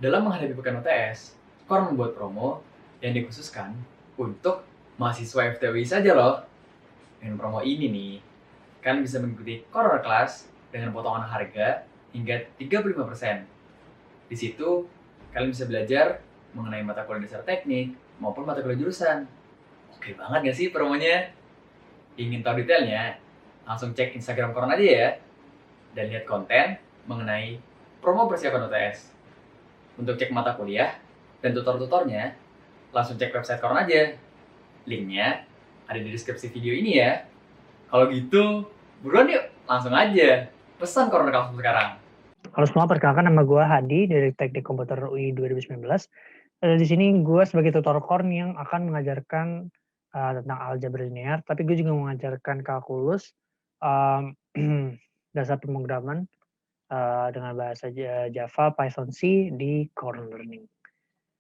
Dalam menghadapi pekan UTS, Kor membuat promo yang dikhususkan untuk mahasiswa FTUI saja loh. Dengan promo ini nih, kalian bisa mengikuti Corner Class dengan potongan harga hingga 35%. Di situ, kalian bisa belajar mengenai mata kuliah dasar teknik maupun mata kuliah jurusan. Oke banget gak sih promonya? Ingin tahu detailnya? Langsung cek Instagram Corner aja ya. Dan lihat konten mengenai promo persiapan UTS. Untuk cek mata kuliah dan tutor-tutornya, langsung cek website Corner aja. Linknya ada di deskripsi video ini ya. Kalau gitu, buruan yuk, langsung aja. Pesan Corner Classroom sekarang. Halo semua, perkenalkan nama gue Hadi dari Teknik Komputer UI 2019. Di sini gue sebagai tutor Korn yang akan mengajarkan tentang aljabar linear, tapi gue juga mengajarkan kalkulus, dasar pemrograman dengan bahasa Java, Python, C di Korn Learning.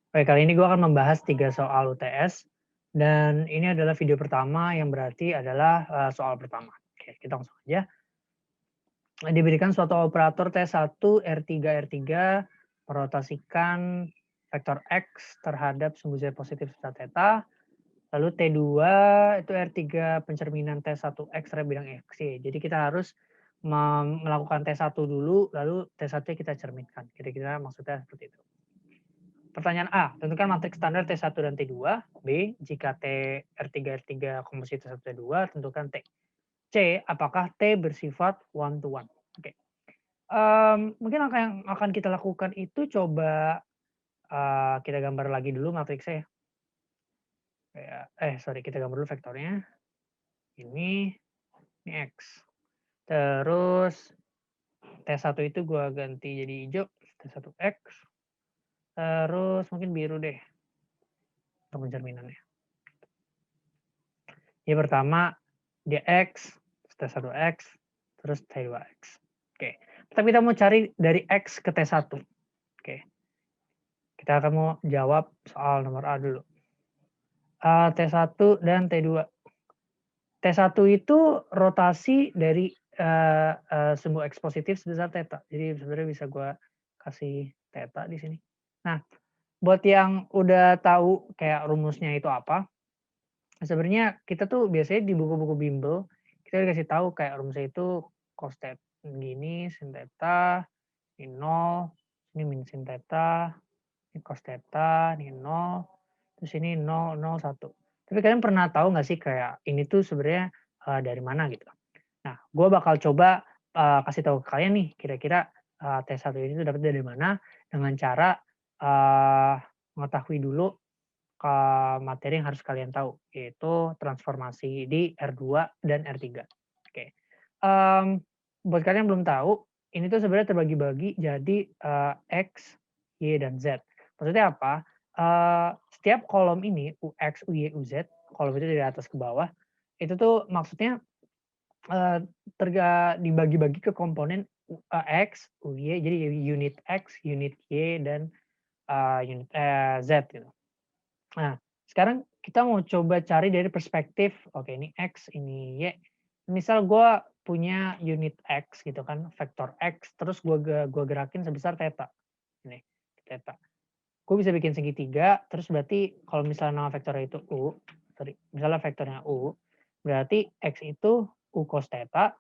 Oke, kali ini gue akan membahas 3 soal UTS, dan ini adalah video pertama yang berarti adalah soal pertama. Oke, kita langsung aja. Diberikan suatu operator T1 R3 merotasikan vektor X terhadap sumbu Z positif serta theta. Lalu T2 itu R3 pencerminan T1X terhadap bidang X, Y. Jadi kita harus melakukan T1 dulu, lalu T1 kita cerminkan. Kira-kira maksudnya seperti itu. Pertanyaan A, tentukan matriks standar T1 dan T2. B, jika T R3 komposisi T1 T2, tentukan T. C, apakah T bersifat one to one? Oke. Mungkin langkah yang akan kita lakukan itu coba kita gambar lagi dulu matriksnya ya. Kita gambar dulu vektornya. Ini X. Terus T1 itu gua ganti jadi hijau, T1X. Terus mungkin biru deh untuk pencerminannya. Yang pertama dia X, T1X, terus T2X. Oke. Tapi kita mau cari dari X ke T1. Oke. Kita akan mau jawab soal nomor A dulu. T1 dan T2. T1 itu rotasi dari sumbu X positif sebesar theta. Jadi sebenarnya bisa gue kasih theta di sini. Nah, buat yang udah tahu kayak rumusnya itu apa, sebenarnya kita tuh biasanya di buku-buku bimbel, kita dikasih tahu kayak rumusnya itu cos theta gini, sin theta, ini 0, ini min sin theta, ini cos theta, ini 0, terus ini 0, 0, 1. Tapi kalian pernah tahu nggak sih kayak ini tuh sebenarnya dari mana gitu? Nah, gue bakal coba kasih tahu ke kalian nih, kira-kira T1 ini tuh dapat dari mana dengan cara mengetahui dulu materi yang harus kalian tahu, yaitu transformasi di R2 dan R3. Oke. Buat kalian yang belum tahu, ini tuh sebenarnya terbagi-bagi jadi X, Y, dan Z. Maksudnya apa? Setiap kolom ini, UX, UY, UZ, kolom itu dari atas ke bawah, itu tuh maksudnya dibagi-bagi ke komponen X, UY, jadi unit X, unit Y, dan unit Z gitu. Nah, sekarang kita mau coba cari dari perspektif, oke ini X, ini Y. Misal gue punya unit X gitu kan, vektor X, terus gue gerakin sebesar theta. Ini, theta. Gue bisa bikin segitiga, terus berarti kalau misalnya nama vektornya itu U, misalnya vektornya U, berarti X itu U cos theta,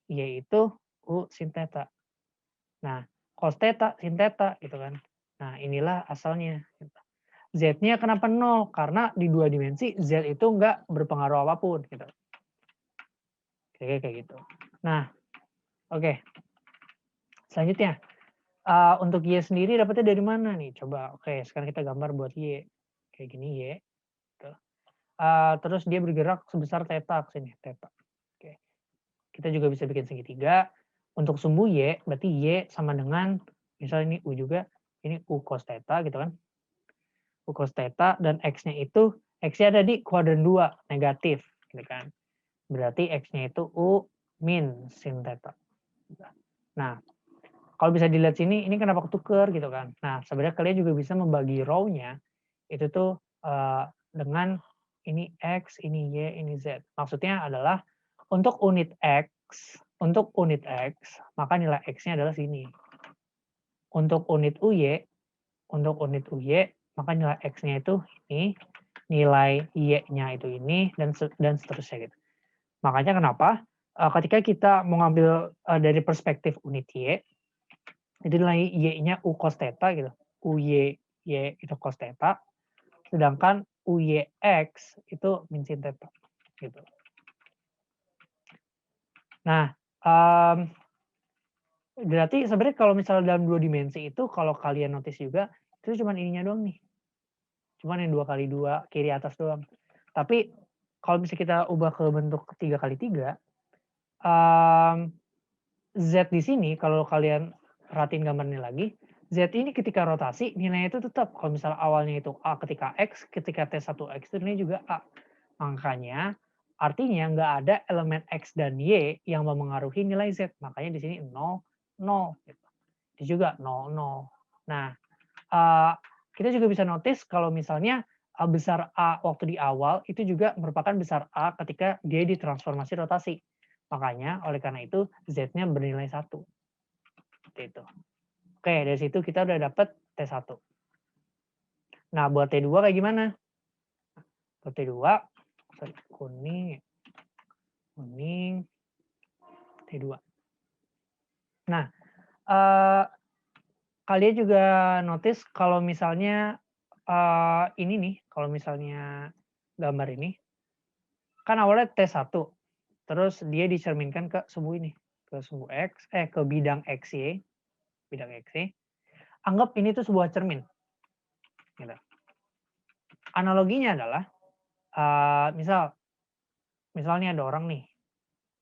Y itu U sin theta. Nah, cos theta, sin theta gitu kan. Nah, inilah asalnya. Gitu. Z-nya kenapa 0? Karena di 2 dimensi Z itu nggak berpengaruh apapun gitu. Kayak gitu. Nah, oke. Selanjutnya, untuk Y sendiri dapatnya dari mana nih? Coba, oke, sekarang kita gambar buat Y. Kayak gini Y. Gitu. Terus dia bergerak sebesar theta ke sini, theta. Oke. Kita juga bisa bikin segitiga. Untuk sumbu Y, berarti Y sama dengan, misalnya ini U juga, ini U cos theta gitu kan. U cos theta dan X-nya itu, X-nya ada di kuadran 2, negatif gitu kan. Berarti X-nya itu U min sin theta. Nah, kalau bisa dilihat sini, ini kenapa ketuker gitu kan. Nah, sebenarnya kalian juga bisa membagi row-nya, itu tuh dengan ini X, ini Y, ini Z. Maksudnya adalah untuk unit X, maka nilai X-nya adalah sini. Untuk unit UY, untuk unit UY, maka nilai X-nya itu ini, nilai Y-nya itu ini, dan seterusnya gitu. Makanya kenapa ketika kita mau ngambil dari perspektif unit Y, itu nilai Y-nya U cos theta gitu. UY itu cos theta, sedangkan UYX itu min sin theta gitu. Nah, berarti sebenarnya kalau misalnya dalam 2 dimensi itu kalau kalian notice juga, itu cuman ininya doang nih. Cuman yang 2x2 kiri atas doang. Tapi kalau misalnya kita ubah ke bentuk 3x3, Z di sini kalau kalian perhatiin gambarnya lagi, Z ini ketika rotasi nilainya itu tetap kalau misalnya awalnya itu A ketika X, ketika T1X itu nilainya juga A. Makanya artinya nggak ada elemen X dan Y yang memengaruhi nilai Z. Makanya di sini 0, 0 gitu. Ini juga 0, 0. Nah, kita juga bisa notice kalau misalnya besar A waktu di awal itu juga merupakan besar A ketika dia ditransformasi rotasi. Makanya oleh karena itu Z-nya bernilai 1. Seperti itu. Oke, dari situ kita udah dapat T1. Nah, buat T2 kayak gimana? Buat T2, sorry, kuning, T2. Nah, kalian juga notice kalau misalnya ini nih, kalau misalnya gambar ini, kan awalnya T1, terus dia dicerminkan ke sumbu ini, ke sumbu X, ke bidang XY, anggap ini tuh sebuah cermin. Gitu. Analoginya adalah, misalnya ada orang nih,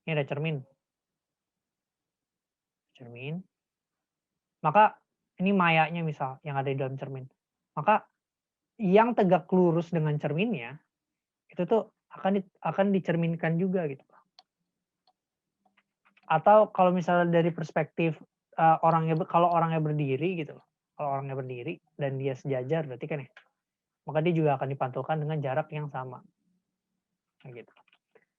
ini ada cermin, maka ini mayanya misal yang ada di dalam cermin. Maka yang tegak lurus dengan cerminnya, itu tuh akan dicerminkan juga gitu. Atau kalau misalnya dari perspektif kalau orangnya berdiri gitu, kalau orangnya berdiri dan dia sejajar berarti kan ya, maka dia juga akan dipantulkan dengan jarak yang sama. Gitu.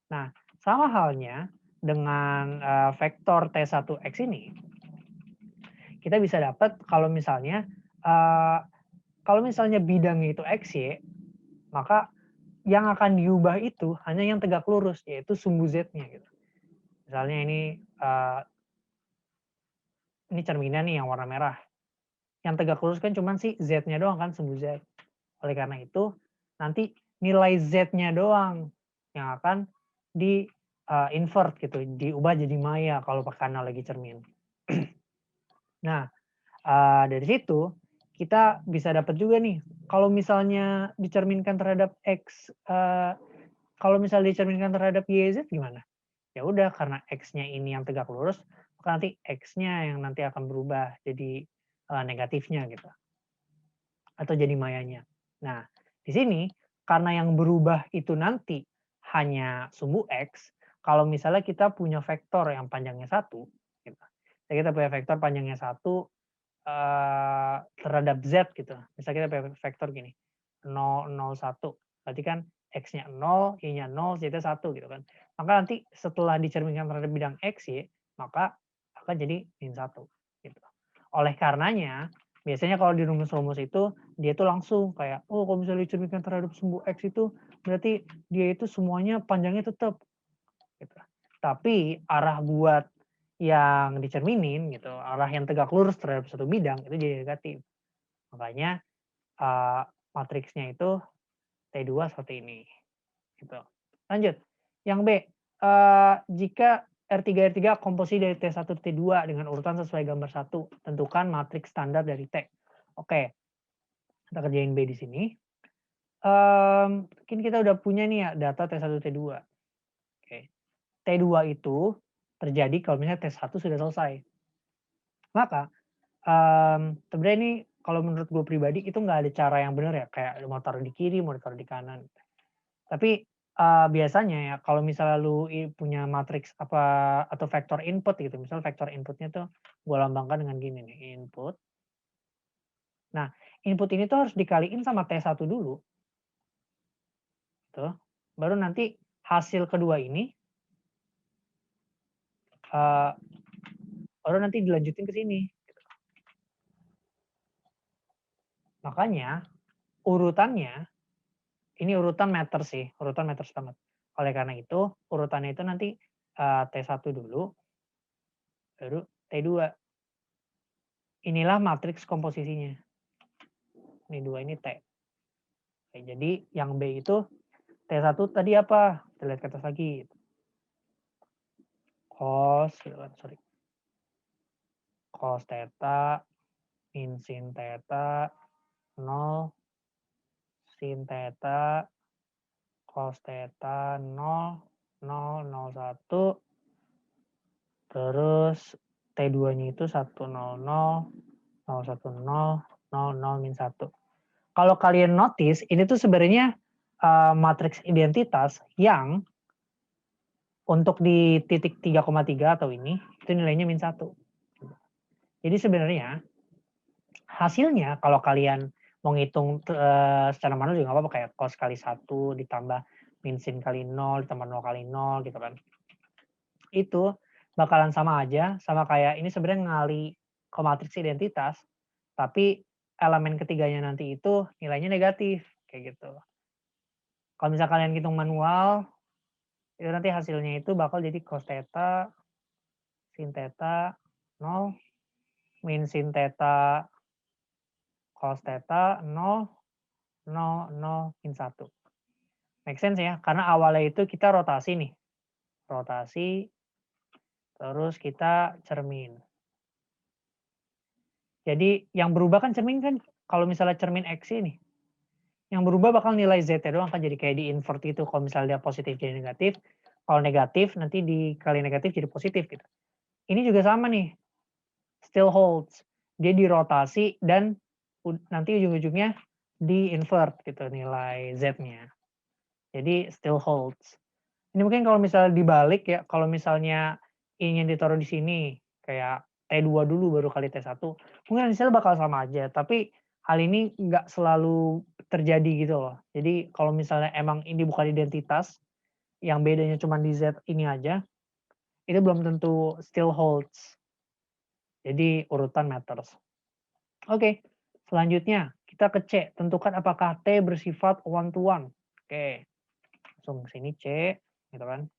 Nah, sama halnya dengan vektor T1X ini, kita bisa dapat kalau misalnya bidangnya itu XY, maka yang akan diubah itu hanya yang tegak lurus, yaitu sumbu Z-nya gitu. Misalnya ini cerminan nih yang warna merah. Yang tegak lurus kan cuma si Z-nya doang kan, sumbu Z. Oleh karena itu, nanti nilai Z-nya doang yang akan di invert gitu, diubah jadi maya kalau pakai analogi cermin. Nah, dari situ kita bisa dapat juga nih, kalau misalnya dicerminkan terhadap X, kalau misalnya dicerminkan terhadap YZ gimana? Ya udah, karena X-nya ini yang tegak lurus, maka nanti X-nya yang nanti akan berubah jadi negatifnya gitu. Atau jadi mayanya. Nah, di sini karena yang berubah itu nanti hanya sumbu X, kalau misalnya kita punya vektor yang panjangnya 1, gitu. Kita punya vektor panjangnya 1 terhadap Z gitu. Misalnya kita punya vektor gini, 0, 0, 1. Berarti kan X-nya 0, Y-nya 0, Z-nya 1 gitu kan. Maka nanti setelah dicerminkan terhadap bidang X, Y, maka akan jadi min 1. Gitu. Oleh karenanya, biasanya kalau di rumus-rumus itu, dia itu langsung kayak, oh kalau misalnya dicerminkan terhadap sumbu X itu, berarti dia itu semuanya panjangnya tetap. Gitu. Tapi arah buat yang dicerminin gitu, arah yang tegak lurus terhadap satu bidang itu jadi negatif. Makanya matriksnya itu T2 seperti ini. Gitu. Lanjut. Yang B, jika R3 komposisi dari T1 T2 dengan urutan sesuai gambar 1, tentukan matriks standar dari T. Oke. Kita kerjain B di sini. Mungkin kita udah punya nih ya data T1 T2. Oke. T2 itu terjadi kalau misalnya T1 sudah selesai. Maka sebenarnya ini kalau menurut gue pribadi itu nggak ada cara yang benar ya, kayak mau taruh di kiri, mau taruh di kanan. Tapi biasanya ya kalau misalnya lu punya matriks apa atau vektor input gitu, misal vektor inputnya tuh gue lambangkan dengan gini nih, input. Nah, input ini tuh harus dikaliin sama T1 dulu. Tuh. Baru nanti hasil kedua ini baru nanti dilanjutin ke sini. Makanya urutannya, ini urutan meter sih, urutan meter banget. Oleh karena itu, urutannya itu nanti T1 dulu, baru T2. Inilah matriks komposisinya. Ini 2 ini T. Oke, jadi yang B itu T1 tadi apa? Kita lihat ke atas lagi. Cos, sorry. Cos theta min sin theta 0 sin theta cos theta 0 0 0 1 terus T2-nya itu 1 0 0 0 1 0 0 0 min 1. Kalau kalian notice, ini tuh sebenarnya matriks identitas yang untuk di titik 3,3 atau ini, itu nilainya min 1. Jadi sebenarnya hasilnya kalau kalian mau ngitung secara manual juga nggak apa-apa, kayak cos kali 1 ditambah min sin kali 0 ditambah 0 kali 0 gitu kan. Itu bakalan sama aja, sama kayak ini sebenarnya ngali ke matriks identitas, tapi elemen ketiganya nanti itu nilainya negatif, kayak gitu. Kalau misalnya kalian hitung manual, itu nanti hasilnya itu bakal jadi cos theta, sin theta 0, min sin theta, cos theta 0, 0, 0, min 1. Make sense ya? Karena awalnya itu kita rotasi nih. Rotasi, terus kita cermin. Jadi yang berubah kan cermin kan, kalau misalnya cermin X ini, yang berubah bakal nilai Z-nya doang kan, jadi kayak di invert itu. Kalau misalnya dia positif jadi negatif, kalau negatif nanti dikali negatif jadi positif gitu. Ini juga sama nih, still holds. Dia dirotasi dan nanti ujung-ujungnya di invert gitu nilai Z-nya. Jadi still holds. Ini mungkin kalau misalnya dibalik ya, kalau misalnya ingin ditaruh di sini, kayak T2 dulu baru kali T1, mungkin hasilnya bakal sama aja, tapi hal ini nggak selalu terjadi gitu loh. Jadi kalau misalnya emang ini bukan identitas, yang bedanya cuma di Z ini aja, itu belum tentu still holds. Jadi urutan matters. Oke, selanjutnya kita ke C, tentukan apakah T bersifat one to one. Oke, langsung sini C, gitu kan.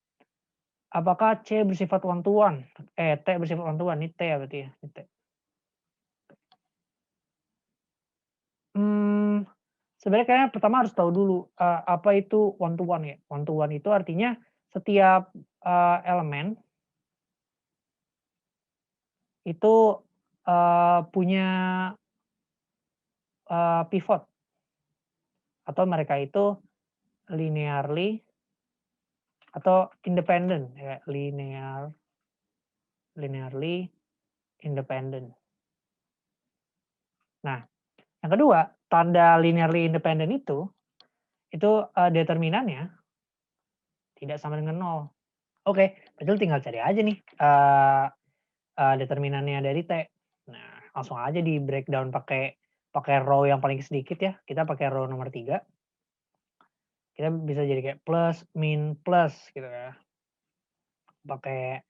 Apakah C bersifat one to one? T bersifat one to one, ini T ya berarti ya, ini T. Sebenarnya kayaknya pertama harus tahu dulu, apa itu one to one ya. One to one itu artinya setiap, elemen itu, punya, pivot atau mereka itu linearly atau independent ya, linearly independent. Nah, yang kedua, tanda linearly independent itu determinannya tidak sama dengan 0. Oke, berarti lu tinggal cari aja nih, determinannya dari T. Nah, langsung aja di breakdown pakai row yang paling sedikit ya. Kita pakai row nomor 3. Kita bisa jadi kayak plus, min, plus gitu ya. Pakai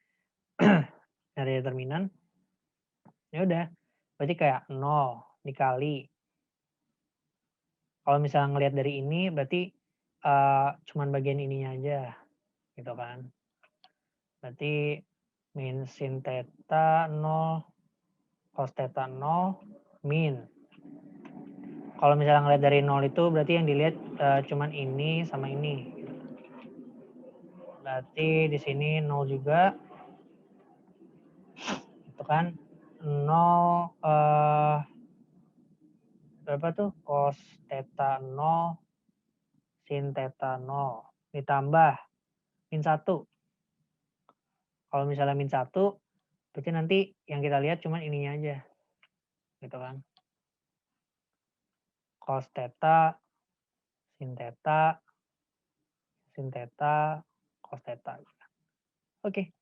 dari determinan. Ya udah, berarti kayak 0 dikali. Kalau misalnya ngelihat dari ini berarti cuman bagian ininya aja gitu kan. Berarti min sin theta 0, cos theta 0, min. Kalau misalnya ngelihat dari 0 itu berarti yang dilihat cuman ini sama ini. Berarti di sini 0 juga. Itu kan 0 berapa tuh? Cos theta 0, sin theta 0 ditambah min 1. Kalau misalnya min 1 berarti nanti yang kita lihat cuman ininya aja. Gitu kan. Cos theta, sin theta, sin theta, cos theta. Oke.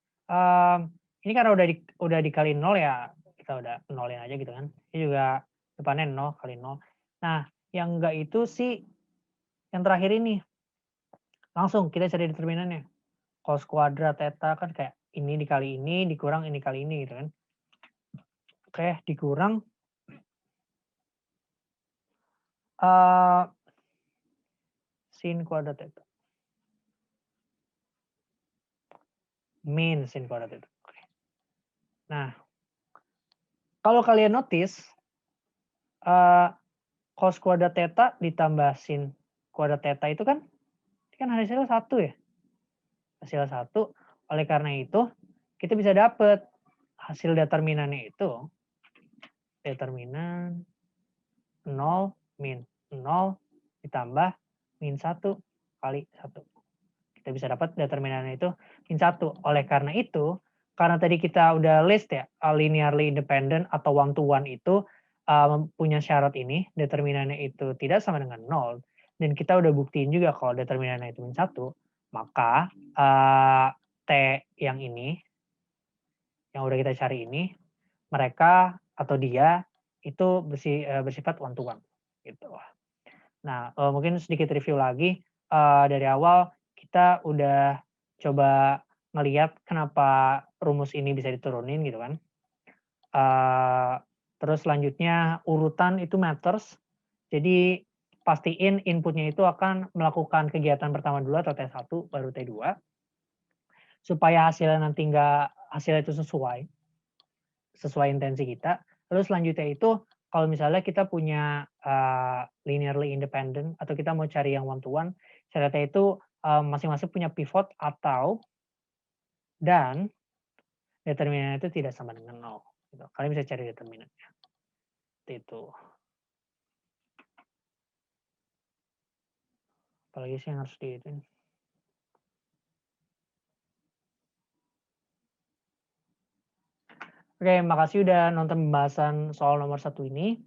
Ini karena udah dikali 0 ya, kita udah nolin aja gitu kan. Ini juga depannya 0 kali 0. Nah, yang enggak itu sih yang terakhir ini. Langsung kita cari determinannya. Cos kuadrat theta kan kayak ini dikali ini dikurang ini kali ini gitu kan. Oke, dikurang eee, sin kuadrat theta. Min sin kuadrat theta. Oke. Nah, kalau kalian notice, eee, cos kuadrat theta ditambah sin kuadrat theta itu kan hasilnya 1 ya? Hasilnya 1, oleh karena itu kita bisa dapet hasil determinannya itu, determinan 0 min 0 ditambah min 1 kali 1. Kita bisa dapat determinannya itu min 1. Oleh karena itu, karena tadi kita udah list ya, linearly independent atau one to one itu, punya syarat ini, determinannya itu tidak sama dengan 0, dan kita udah buktiin juga kalau determinannya itu min 1, maka, T yang ini, yang udah kita cari ini, mereka atau dia itu bersifat one to one, gitu. Nah, mungkin sedikit review lagi, dari awal kita udah coba ngelihat kenapa rumus ini bisa diturunin gitu kan. Eee, Terus selanjutnya urutan itu matters, jadi pastiin inputnya itu akan melakukan kegiatan pertama dulu atau T1 baru T2, supaya hasilnya itu sesuai intensi kita. Terus selanjutnya itu kalau misalnya kita punya, linearly independent atau kita mau cari yang one to one, syaratnya itu, masing-masing punya pivot dan determinannya itu tidak sama dengan 0 gitu. Kalian bisa cari determinannya, seperti itu. Apalagi sih yang harus diituin. Oke, makasih udah nonton pembahasan soal nomor 1 ini.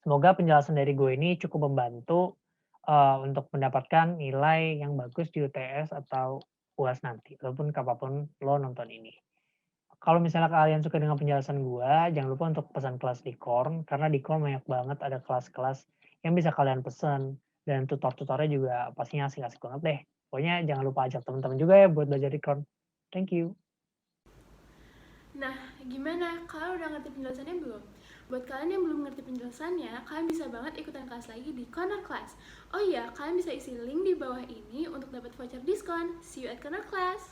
Semoga penjelasan dari gue ini cukup membantu, untuk mendapatkan nilai yang bagus di UTS atau UAS nanti, ataupun kapanpun lo nonton ini. Kalau misalnya kalian suka dengan penjelasan gue, jangan lupa untuk pesan kelas di Korn, karena di Korn banyak banget ada kelas-kelas yang bisa kalian pesan, dan tutor-tutornya juga pastinya asik-asik banget deh. Pokoknya jangan lupa ajak teman-teman juga ya buat belajar di Korn. Thank you. Nah, gimana? Kalian udah ngerti penjelasannya belum? Buat kalian yang belum ngerti penjelasannya, kalian bisa banget ikutan kelas lagi di Corner Class. Oh iya, kalian bisa isi link di bawah ini untuk dapat voucher diskon. See you at Corner Class!